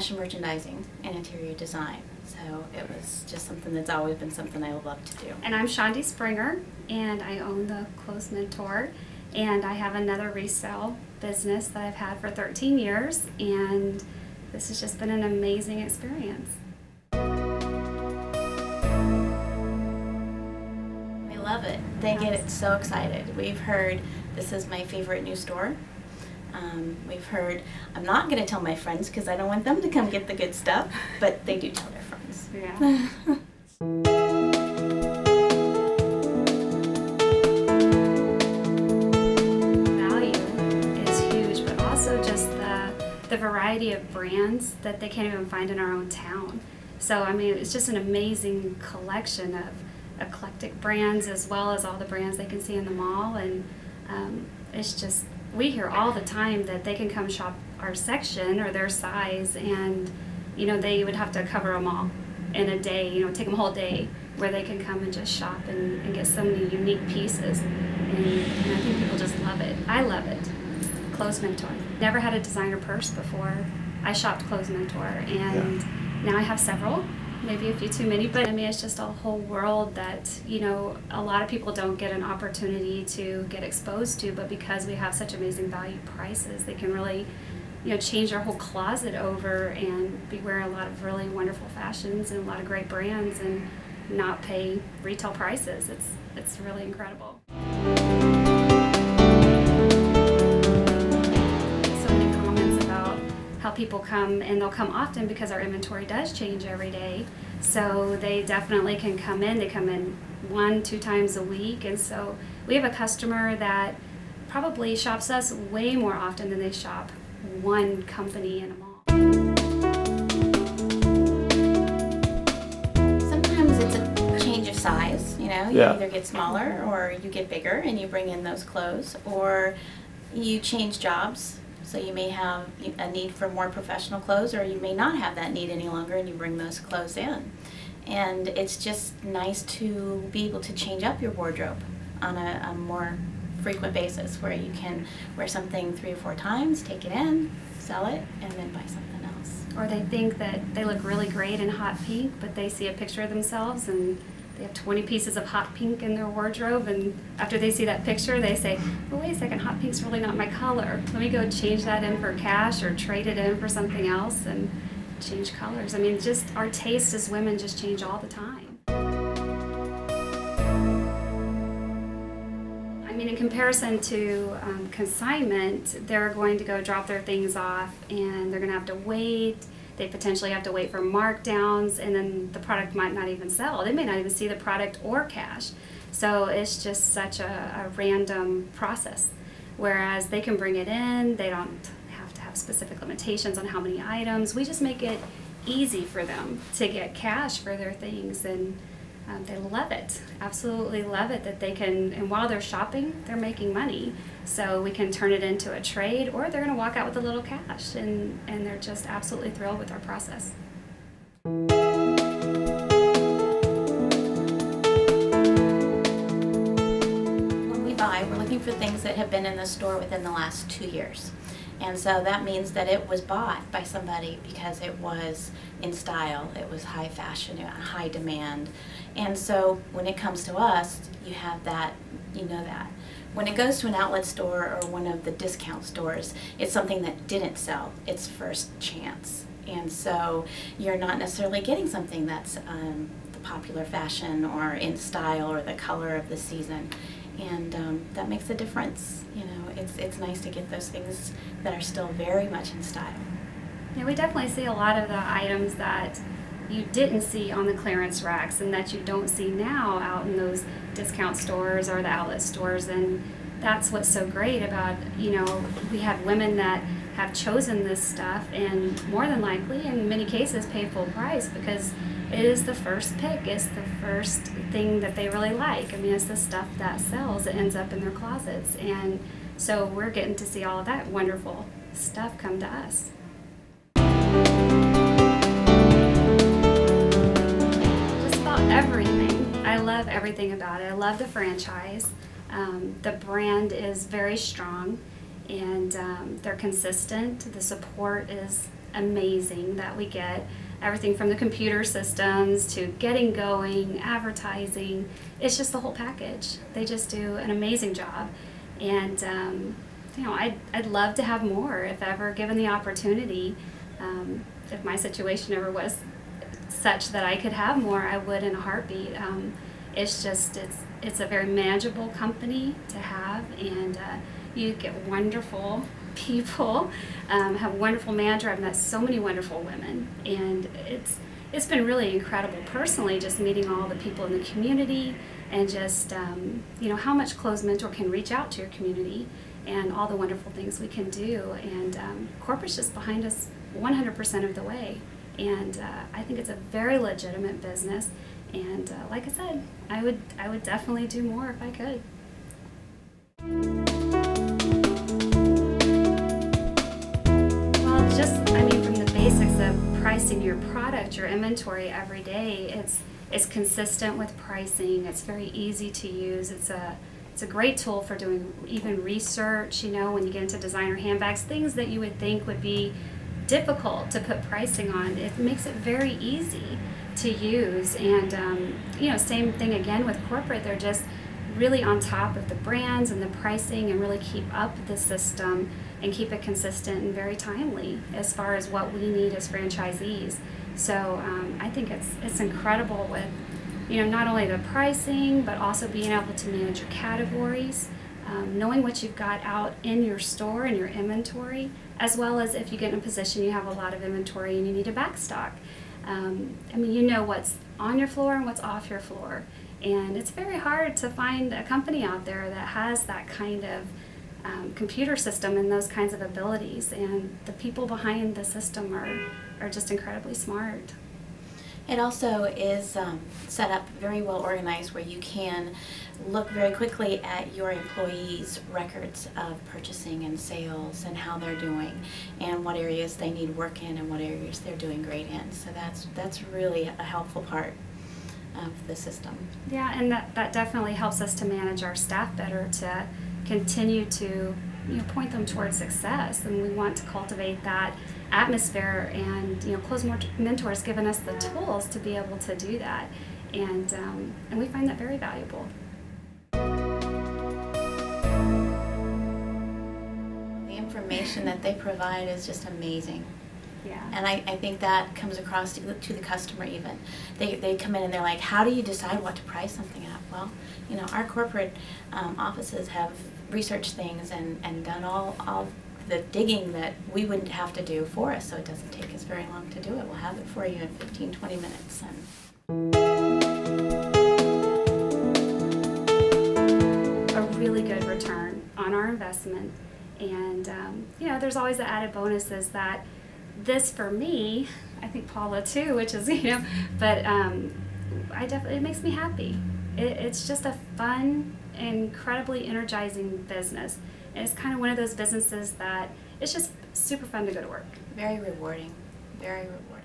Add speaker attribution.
Speaker 1: fashion merchandising and interior design. So it was just something that's always been something I love to do.
Speaker 2: And I'm Shondi Springer, and I own the Clothes Mentor, and I have another resale business that I've had for 13 years, and this has just been an amazing experience.
Speaker 1: They love it. They get it so excited. We've heard this is my favorite new store. We've heard, I'm not going to tell my friends because I don't want them to come get the good stuff, but they do tell their friends.
Speaker 2: Yeah. Value is huge, but also just the variety of brands that they can't even find in our own town. So, I mean, it's just an amazing collection of eclectic brands as well as all the brands they can see in the mall, and it's just, we hear all the time that they can come shop our section or their size, and you know, they would have to cover them all in a day, you know, take them a whole day where they can come and just shop and get so many unique pieces, and I think people just love it. I love it. Clothes Mentor. Never had a designer purse before I shopped Clothes Mentor, and now I have several. Maybe a few too many, but I mean, it's just a whole world that, you know, a lot of people don't get an opportunity to get exposed to, but because we have such amazing value prices, they can really, you know, change their whole closet over and be wearing a lot of really wonderful fashions and a lot of great brands and not pay retail prices. It's really incredible. People come, and they'll come often because our inventory does change every day, so they definitely can come in. They come in 1-2 times a week, and so we have a customer that probably shops us way more often than they shop one company in a mall.
Speaker 1: Sometimes it's a change of size, you know, you either get smaller or you get bigger and you bring in those clothes, or you change jobs. So you may have a need for more professional clothes, or you may not have that need any longer and you bring those clothes in. And it's just nice to be able to change up your wardrobe on a more frequent basis, where you can wear something 3 or 4 times, take it in, sell it, and then buy something else.
Speaker 2: Or they think that they look really great in hot pink, but they see a picture of themselves and they have 20 pieces of hot pink in their wardrobe, and after they see that picture they say, oh wait a second, hot pink's really not my color. Let me go change that in for cash or trade it in for something else and change colors. I mean, just our taste as women just change all the time. I mean, in comparison to consignment, they're going to go drop their things off and they're going to have to wait. They potentially have to wait for markdowns, and then the product might not even sell. They may not even see the product or cash. So it's just such a random process. Whereas they can bring it in, they don't have to have specific limitations on how many items. We just make it easy for them to get cash for their things, and they love it, absolutely love it, that they can, and while they're shopping, they're making money. So we can turn it into a trade, or they're going to walk out with a little cash, and they're just absolutely thrilled with our process.
Speaker 1: When we buy, we're looking for things that have been in the store within the last 2 years. And so that means that it was bought by somebody because it was in style, it was high fashion, high demand. And so when it comes to us, you have that, you know that. When it goes to an outlet store or one of the discount stores, it's something that didn't sell. It's first chance. And so you're not necessarily getting something that's the popular fashion or in style or the color of the season. And that makes a difference. You know, it's nice to get those things that are still very much in style.
Speaker 2: Yeah, we definitely see a lot of the items that you didn't see on the clearance racks and that you don't see now out in those discount stores or the outlet stores, and that's what's so great about, you know, we have women that have chosen this stuff and more than likely in many cases pay full price because it is the first pick, it's the first thing that they really like. I mean, it's the stuff that sells that ends up in their closets, and so we're getting to see all of that wonderful stuff come to us. Just about everything. I love everything about it. I love the franchise. The brand is very strong, and they're consistent. The support is amazing that we get. Everything from the computer systems to getting going, advertising, it's just the whole package. They just do an amazing job. And you know, I'd love to have more if ever given the opportunity. If my situation ever was such that I could have more, I would in a heartbeat. It's a very manageable company to have, and you get wonderful people, have a wonderful manager. I've met so many wonderful women, and it's been really incredible personally, just meeting all the people in the community, and just you know, how much Clothes Mentor can reach out to your community and all the wonderful things we can do. And corporate's just behind us 100% of the way, and I think it's a very legitimate business. And like I said, I would definitely do more if I could. Well, just, I mean, from the basics of pricing your product, your inventory every day, it's consistent with pricing. It's very easy to use. It's a great tool for doing even research, you know, when you get into designer handbags, things that you would think would be difficult to put pricing on. It makes it very easy to use. And you know, same thing again with corporate. They're just really on top of the brands and the pricing, and really keep up the system and keep it consistent and very timely as far as what we need as franchisees. So I think it's incredible with, you know, not only the pricing, but also being able to manage your categories, knowing what you've got out in your store and your inventory, as well as if you get in a position you have a lot of inventory and you need a back stock. I mean, you know what's on your floor and what's off your floor. And it's very hard to find a company out there that has that kind of computer system and those kinds of abilities. And the people behind the system are just incredibly smart.
Speaker 1: It also is set up very well organized, where you can look very quickly at your employees' records of purchasing and sales and how they're doing, and what areas they need work in and what areas they're doing great in. So that's really a helpful part of the system.
Speaker 2: Yeah, and that definitely helps us to manage our staff better, to continue to, you know, point them towards success. And we want to cultivate that atmosphere, and you know, Clothes Mentor has given us the tools to be able to do that, and we find that very valuable.
Speaker 1: The information that they provide is just amazing.
Speaker 2: Yeah.
Speaker 1: And I think that comes across to the customer even. They come in and they're like, how do you decide what to price something at? Well, you know, our corporate offices have researched things and done all the digging that we wouldn't have to do for us, so it doesn't take us very long to do it. We'll have it for you in 15-20 minutes.
Speaker 2: A really good return on our investment. And you know, there's always the added bonuses that this, for me, I think Paula too, which is, you know, but it makes me happy. It's just a fun, incredibly energizing business. And it's kind of one of those businesses that it's just super fun to go to work.
Speaker 1: Very rewarding, very rewarding.